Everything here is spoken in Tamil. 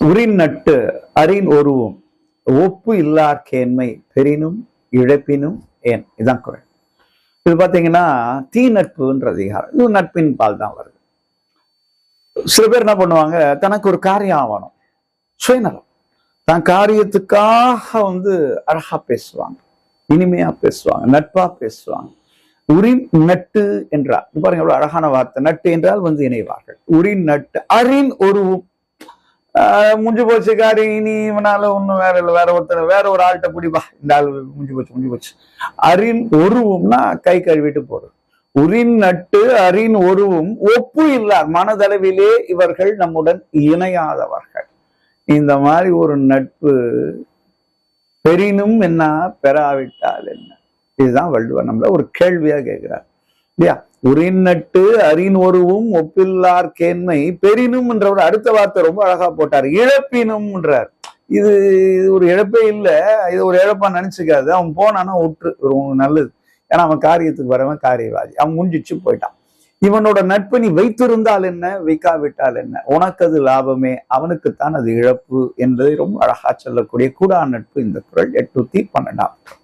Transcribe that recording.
உரின் நட்டு அரின் ஒருவும் ஒப்பு இல்லார் கேண்மை பெரினும் இழப்பினும் ஏன், இதுதான் குரல். இது பாத்தீங்கன்னா தீ நட்புன்ற அதிகாரம். இது நட்பின் பால் தான் வருது. சில பேர் என்ன பண்ணுவாங்க, தனக்கு ஒரு காரியம் ஆகணும், சுயநலம், தான் காரியத்துக்காக அழகா பேசுவாங்க, இனிமையா பேசுவாங்க, நட்பா பேசுவாங்க. உரின் நட்டு என்றால் பாருங்க எவ்வளவு அழகான வார்த்தை. நட்டு என்றால் இணைவார்கள். உரின் நட்டு அரின் ஒருவும், முடிஞ்சு போச்சு காரியம், இனி இவனால ஒண்ணும் வேற இல்லை, வேற ஒருத்தர் வேற ஒரு ஆள்கிட்ட குடிப்பா, இந்த ஆள் முடிஞ்சு போச்சு. அரின் ஒருவும்னா கை கழுவிட்டு போறது. உரின் நட்டு அரின் ஒருவும் ஒப்பு இல்லார், மனதளவிலே இவர்கள் நம்முடன் இணையாதவர்கள். இந்த மாதிரி ஒரு நட்பு பெரினும் என்ன பெறாவிட்டால் என்ன, இதுதான் வள்ளுவர் நம்மள ஒரு கேள்வியா கேட்கிறார் இல்லையா. உரின் நட்டு அரின் ஒருவும் ஒப்பில்லார் கேண்மை பெரினும் என்றவர் அடுத்த வார்த்தை ரொம்ப அழகா போட்டார், இழப்பினும்ன்றார். இது ஒரு இழப்பே இல்லை, இது ஒரு இழப்பா நினைச்சுக்காது. அவன் போனானா விட்டுரு, நல்லது. ஏன்னா அவன் காரியத்துக்கு வரவன் காரியவாதி, அவன் முடிஞ்சிச்சு போயிட்டான். இவனோட நட்பு நீ வைத்திருந்தால் என்ன, வைக்காவிட்டால் என்ன, உனக்கு அது லாபமே, அவனுக்குத்தான் அது இழப்பு என்பதை ரொம்ப அழகா சொல்லக்கூடிய கூடா நட்பு இந்த குறள் 812.